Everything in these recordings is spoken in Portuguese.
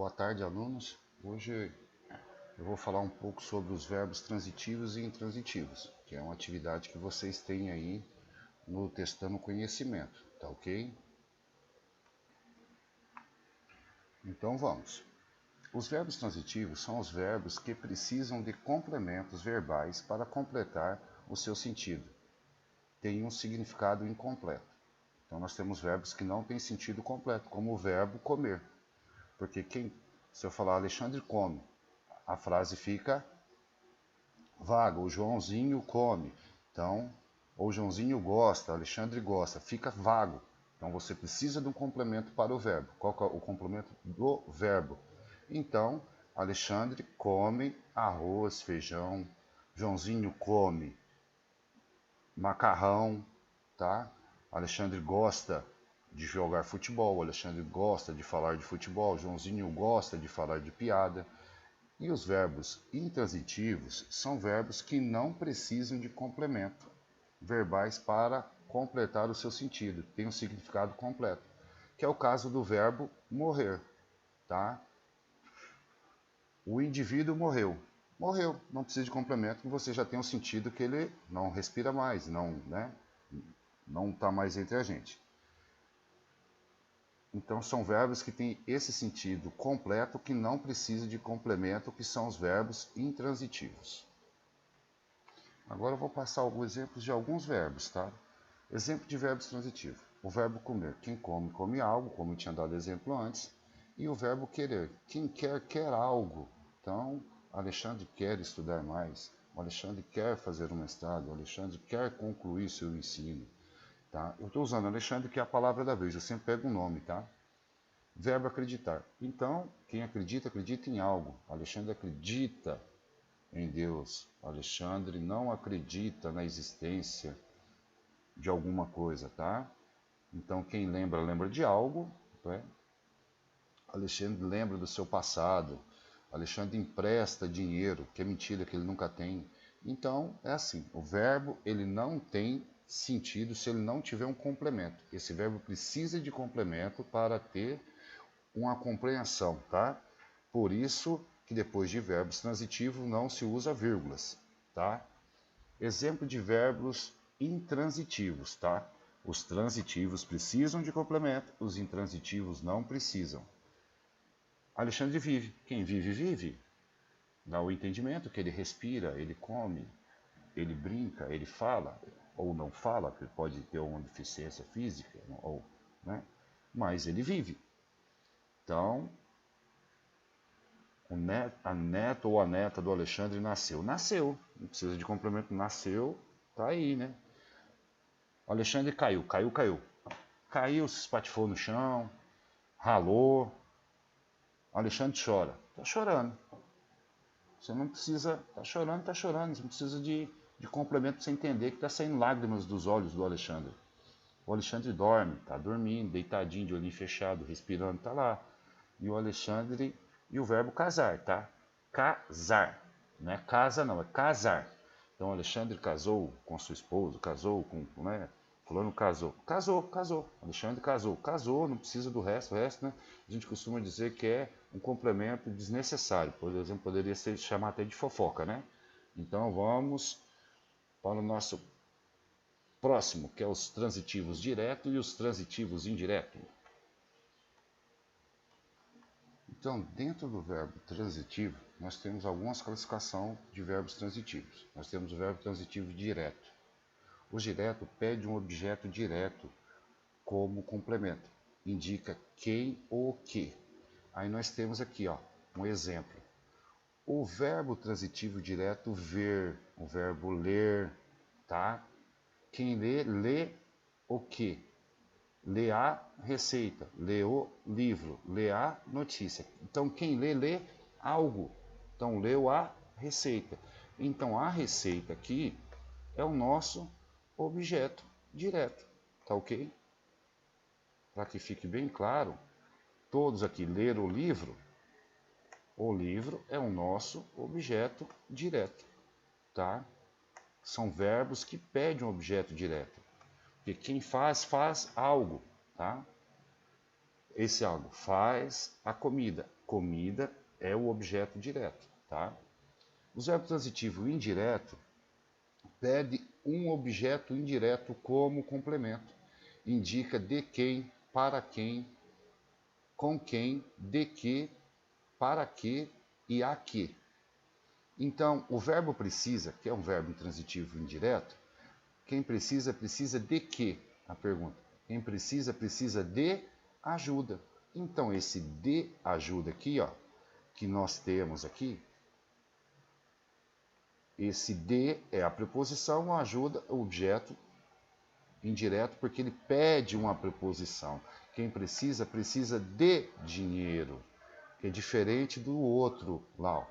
Boa tarde, alunos. Hoje eu vou falar um pouco sobre os verbos transitivos e intransitivos, que é uma atividade que vocês têm aí no Testando Conhecimento, tá ok? Então vamos. Os verbos transitivos são os verbos que precisam de complementos verbais para completar o seu sentido. Tem um significado incompleto. Então nós temos verbos que não têm sentido completo, como o verbo comer. Porque se eu falar Alexandre come, a frase fica vaga, o Joãozinho come. Então, ou o Joãozinho gosta, Alexandre gosta, fica vago. Então você precisa de um complemento para o verbo. Qual que é o complemento do verbo? Então, Alexandre come arroz, feijão, Joãozinho come macarrão, tá? Alexandre gosta de jogar futebol, Alexandre gosta de falar de futebol, Joãozinho gosta de falar de piada. E os verbos intransitivos são verbos que não precisam de complemento verbais para completar o seu sentido, tem um significado completo, que é o caso do verbo morrer, tá? O indivíduo morreu. Morreu, não precisa de complemento, você já tem um sentido que ele não respira mais, não está mais entre a gente. Então são verbos que têm esse sentido completo que não precisa de complemento, que são os verbos intransitivos. Agora eu vou passar alguns exemplos de alguns verbos, tá? Exemplo de verbos transitivos. O verbo comer. Quem come, come algo, como eu tinha dado exemplo antes. E o verbo querer. Quem quer, quer algo. Então, Alexandre quer estudar mais. O Alexandre quer fazer um mestrado. O Alexandre quer concluir seu ensino. Tá? Eu estou usando Alexandre, que é a palavra da vez. Eu sempre pego um nome, tá? Verbo acreditar. Então, quem acredita, acredita em algo. Alexandre acredita em Deus. Alexandre não acredita na existência de alguma coisa, tá? Então, quem lembra, lembra de algo. Né? Alexandre lembra do seu passado. Alexandre empresta dinheiro, que é mentira, que ele nunca tem. Então, é assim, o verbo ele não tem sentido se ele não tiver um complemento. Esse verbo precisa de complemento para ter uma compreensão, tá? Por isso que depois de verbos transitivos não se usa vírgulas, tá? Exemplo de verbos intransitivos, tá? Os transitivos precisam de complemento, os intransitivos não precisam. Alexandre vive. Quem vive, vive. Dá o entendimento que ele respira, ele come, ele brinca, ele fala, ou não fala, porque pode ter uma deficiência física, ou, né? Mas ele vive. Então, a neta ou a neta do Alexandre nasceu. Nasceu, não precisa de complemento, nasceu, tá aí, né? O Alexandre caiu. Caiu, se espatifou no chão, ralou. O Alexandre chora. Tá chorando. Você não precisa, tá chorando, você não precisa de complemento para você entender que tá saindo lágrimas dos olhos do Alexandre. O Alexandre dorme, tá dormindo, deitadinho, de olhinho fechado, respirando, tá lá. E o Alexandre, e o verbo casar, tá? Casar. Não é casa não, é casar. Então o Alexandre casou com sua esposa, casou com, né? Fulano casou. Casou. Alexandre casou, não precisa do resto. O resto, né? A gente costuma dizer que é um complemento desnecessário. Por exemplo, poderia ser chamar até de fofoca, né? Então vamos para o nosso próximo, que é os transitivos direto e os transitivos indireto. Então, dentro do verbo transitivo, nós temos algumas classificações de verbos transitivos. Nós temos o verbo transitivo direto. O direto pede um objeto direto como complemento. Indica quem ou o que. Aí nós temos aqui, ó, um exemplo. O verbo transitivo direto ver, o verbo ler, tá? Quem lê, lê o que? Lê a receita, lê o livro, lê a notícia. Então, quem lê, lê algo. Então, leu a receita. Então, a receita aqui é o nosso objeto direto. Tá ok? Para que fique bem claro, todos aqui leram o livro é o nosso objeto direto. Tá? São verbos que pedem um objeto direto. Porque quem faz, faz algo, tá? Esse algo faz a comida. comida é o objeto direto, tá? Os verbos transitivos indireto pede um objeto indireto como complemento. Indica de quem, para quem, com quem, de que, para que e a que. Então, o verbo precisa, que é um verbo intransitivo indireto, quem precisa, precisa de quê? A pergunta. Quem precisa, precisa de ajuda. Então, esse de ajuda aqui, ó, que nós temos aqui, esse de é a preposição, ajuda, o objeto indireto, porque ele pede uma preposição. Quem precisa, precisa de dinheiro, que é diferente do outro lá, ó.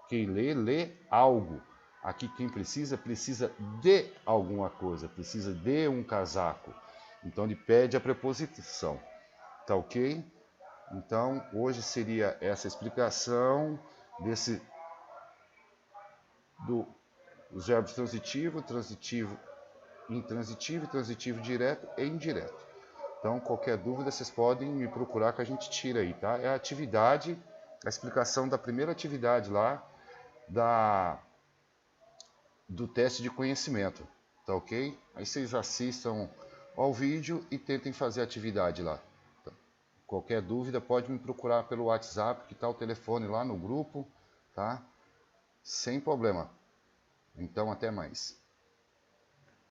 Quem lê, lê algo. Aqui quem precisa, precisa de alguma coisa, precisa de um casaco. Então ele pede a preposição. Tá ok? Então hoje seria essa explicação dos verbos transitivo, transitivo, intransitivo, transitivo direto e indireto. Então qualquer dúvida vocês podem me procurar que a gente tira aí, tá? É a atividade, a explicação da primeira atividade lá, do teste de conhecimento, tá ok? Aí vocês assistam ao vídeo e tentem fazer a atividade lá. Tá? Qualquer dúvida pode me procurar pelo WhatsApp, que está o telefone lá no grupo, tá? Sem problema. Então até mais.